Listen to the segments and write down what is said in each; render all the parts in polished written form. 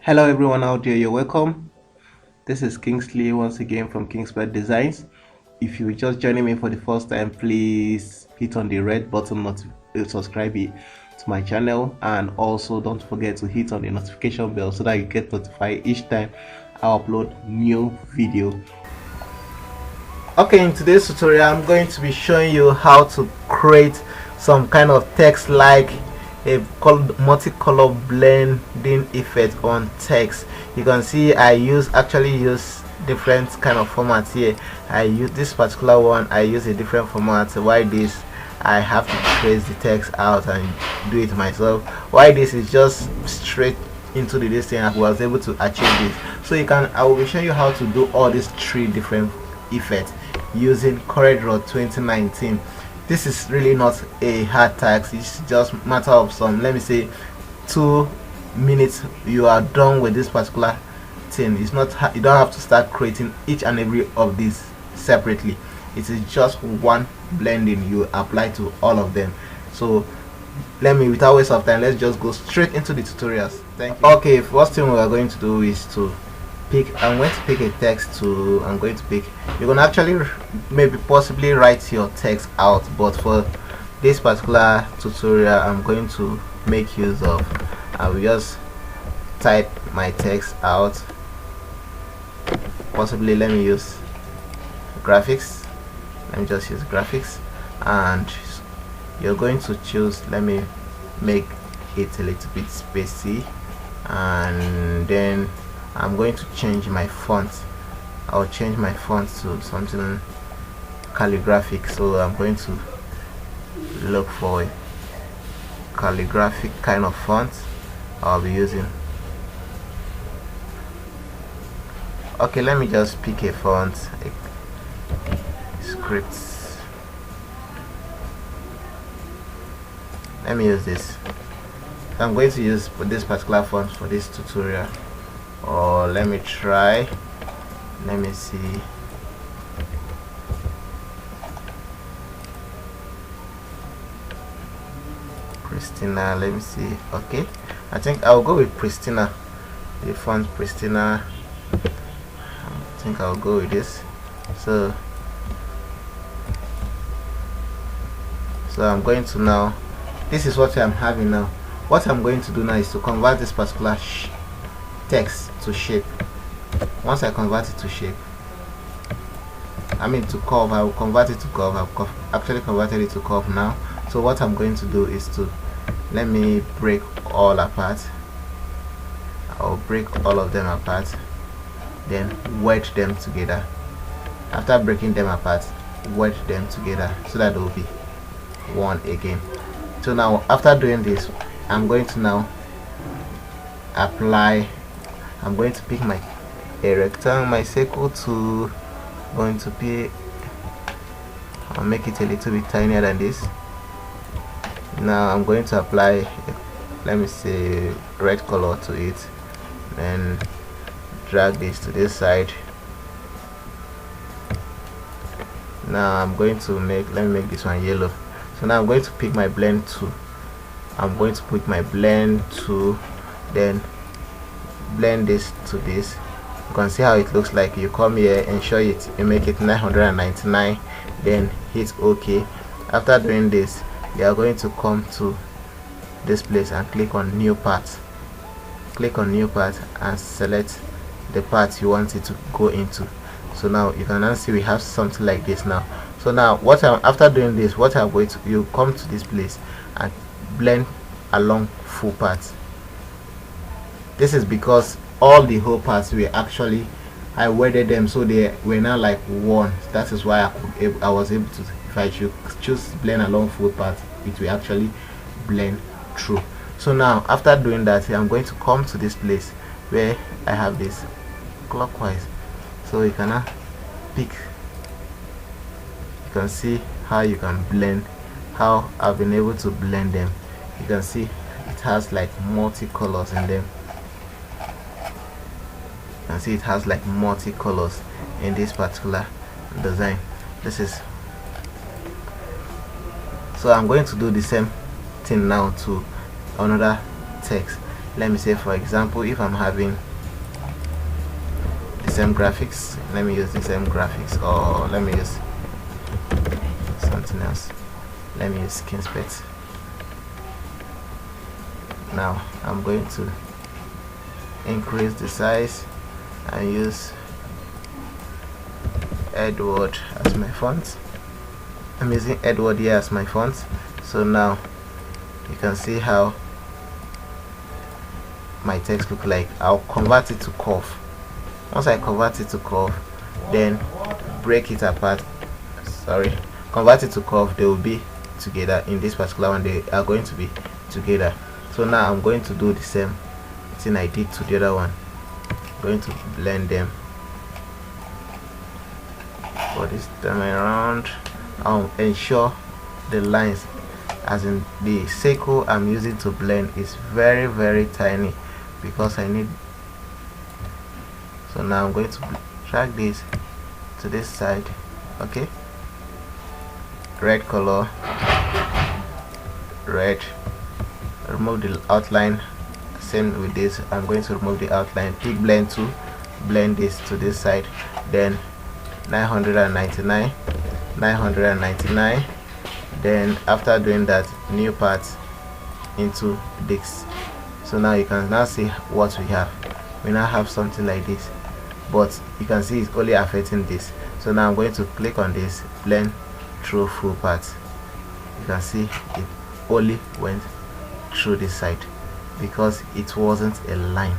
Hello everyone out there, you're welcome. This is Kingsley once again from KingspetDesigns. If you're just joining me for the first time, please hit on the red button to subscribe to my channel, and also don't forget to hit on the notification bell so that you get notified each time I upload new video. Okay, in today's tutorial I'm going to be showing you how to create some kind of text like a multicolor blending effect on text. You can see I actually use different kind of formats here. I use this particular one, I use a different format. Why this, I have to trace the text out and do it myself. Why this is just straight into the listing. I was able to achieve this. So I will be showing you how to do all these three different effects using CorelDraw 2019. This is really not a hard task. It's just matter of some, let me say, 2 minutes. You are done with this particular thing. It's not, you don't have to start creating each and every of these separately. It is just one blending you apply to all of them. So without waste of time, let's just go straight into the tutorials. Thank you. Okay, first thing we are going to do is to I'm going to pick a text you're going to actually possibly write your text out, but for this particular tutorial I'm going to make use of, I will just type my text out. Possibly let me use graphics. Let me just use graphics, and you're going to choose, let me make it a little bit spacey, and then I'm going to change my font. I'll change my font to something calligraphic, so I'm going to look for a calligraphic kind of font I'll be using. Okay, let me just pick a font, a script. Let me use this. I'm going to use this particular font for this tutorial. Or let me try, let me see, Pristina, let me see. Okay, I think I'll go with Pristina, the font Pristina. I think I'll go with this. So I'm going to now, this is what I'm having now. What I'm going to do now is to convert this particular text to shape. Once I convert it to shape, to curve, I will convert it to curve. I've actually converted it to curve now. So what I'm going to do is to let me break all apart. I'll break all of them apart, then wedge them together. After breaking them apart, wedge them together so that they will be one again. So now after doing this, I'm going to now apply. I'm going to pick a rectangle, my circle tool. Going to pick, I'll make it a little bit tinier than this. Now I'm going to apply, let me say, red color to it, then drag this to this side. Now I'm going to let me make this one yellow. So now I'm going to pick my blend tool. I'm going to pick my blend tool, then blend this to this. You can see how it looks like. You come here, ensure you make it 999, then hit OK. After doing this, you are going to come to this place and click on new part. Click on new part and select the part you want it to go into. So now you can now see we have something like this now. So now after doing this, what I'm going to, you come to this place and blend along full parts. This is because all the whole parts were actually, I wedded them so they were now like one. That is why I was able to, if I should choose blend along full parts, it will actually blend through. So now after doing that, I'm going to come to this place where I have this clockwise. So you can now pick, you can see how you can blend, how I've been able to blend them. You can see it has like multicolors in them. You can see it has like multicolors in this particular design. This is, so I'm going to do the same thing now to another text. let me say, for example, if I'm having the same graphics, let me use the same graphics, or let me use something else. Let me use Kingspet. Now I'm going to increase the size and use Edward as my font. I'm using Edward here as my font. So now you can see how my text look like. I'll convert it to curve. Once I convert it to curve, then break it apart. Convert it to curve. They will be together. In this particular one, they are going to be together. So now I'm going to do the same thing I did to the other one. I'm going to blend them. For this time around, I'll ensure the lines, as in the circle I'm using to blend, is very, very tiny, because I need. So now I'm going to drag this to this side. Okay, red color, red, remove the outline. Same with this, I'm going to remove the outline, pick blend to blend this to this side, then 999, then after doing that, new part into this. So now you can now see what we have. We now have something like this, but you can see it's only affecting this. So now I'm going to click on this, blend through full part. You can see it only went through this side because it wasn't a line.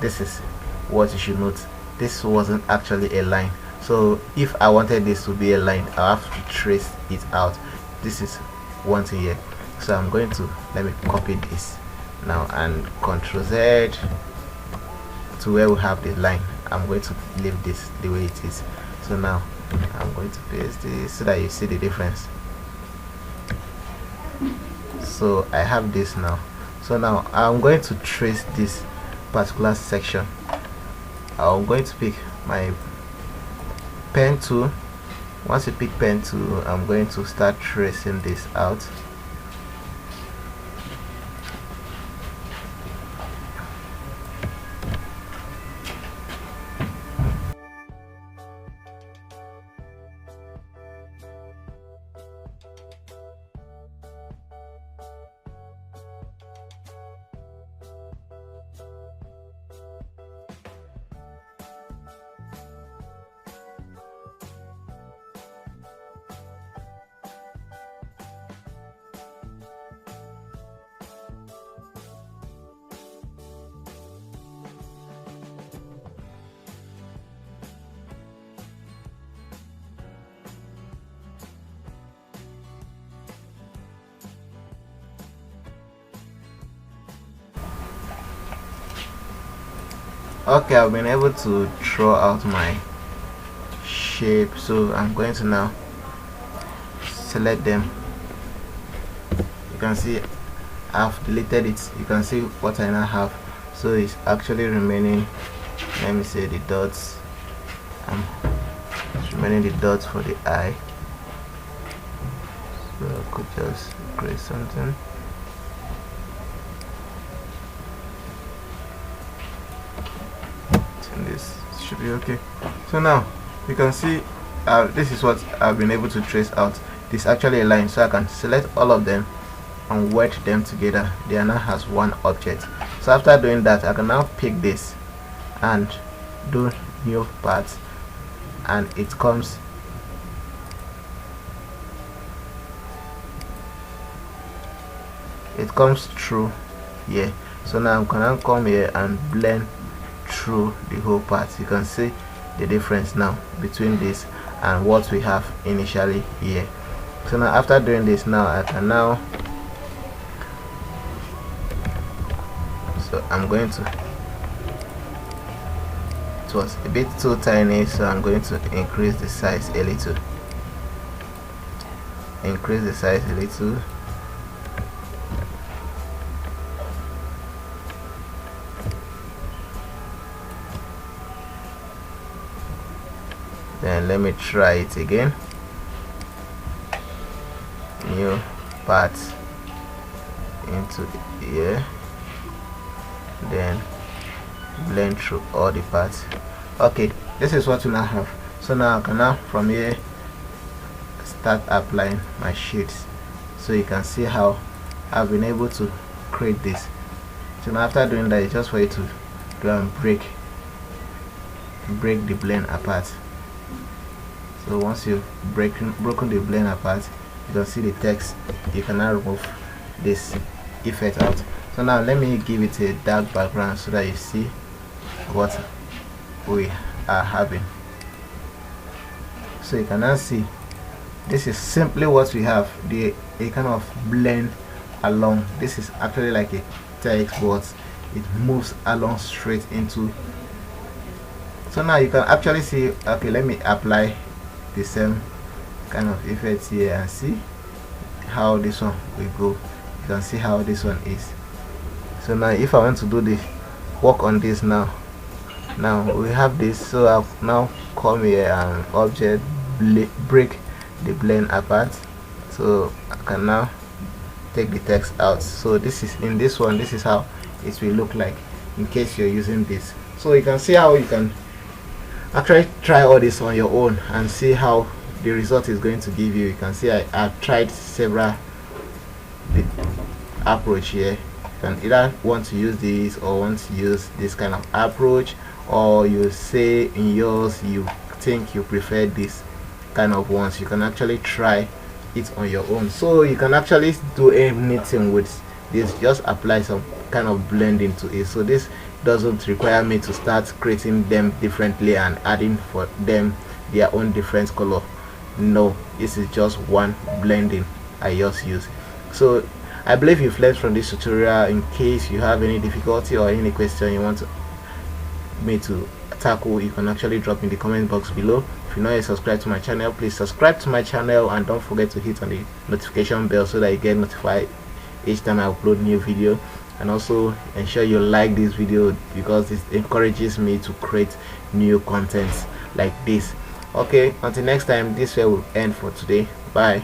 This is what you should note. This wasn't actually a line. So if I wanted this to be a line, I have to trace it out. This is one thing here. So I'm going to, let me copy this now and Ctrl Z to where we have the line. I'm going to leave this the way it is. So now I'm going to paste this so that you see the difference. So I have this now. So now I'm going to trace this particular section. I'm going to pick my pen tool. Once you pick pen tool, I'm going to start tracing this out. Okay, I've been able to draw out my shape, so I'm going to now select them. You can see I've deleted it. You can see what I now have. So it's actually remaining, let me say, the dots. It's remaining the dots for the eye. So I could just create something. This should be okay. So now you can see this is what I've been able to trace out. This is actually a line, so I can select all of them and wedge them together. They are now has one object. So after doing that, I can now pick this and do new parts, and it comes through here. So now I'm gonna come here and blend through the whole part. You can see the difference now between this and what we have initially here. So now after doing this, now I can now, so I'm going to, it was a bit too tiny, so I'm going to increase the size a little. Increase the size a little. Then let me try it again. New part into here. then blend through all the parts. Okay, this is what we now have. So now I can now from here start applying my shades, so you can see how I've been able to create this. So now after doing that, it's just for you to go and break the blend apart. So once you've broken the blend apart, you can see the text. You can now remove this effect out. So now let me give it a dark background so that you see what we are having. So you can now see this is simply what we have, a kind of blend along. This is actually like a text, but it moves along straight into. So now you can actually see, okay, let me apply the same kind of effect here and see how this one will go. You can see how this one is. So now if I want to do the work on this, now we have this. So I've now come here and object break the blend apart, so I can now take the text out. So this is in this one, this is how it will look like in case you're using this. So you can see how you can actually try all this on your own and see how the result is going to give you. You can see I've tried several approach here. You can either want to use this or want to use this kind of approach, or you say in yours you think you prefer this kind of ones. You can actually try it on your own. So you can actually do anything with this, just apply some kind of blending to it. So this doesn't require me to start creating them differently and adding for them their own different color. No, this is just one blending I just use. So I believe you've learned from this tutorial. In case you have any difficulty or any question you want me to tackle, you can actually drop in the comment box below. If you're not yet subscribed to my channel, please subscribe to my channel and don't forget to hit on the notification bell so that you get notified each time I upload new video. And also ensure you like this video because it encourages me to create new content like this. Okay, until next time, this will end for today. Bye.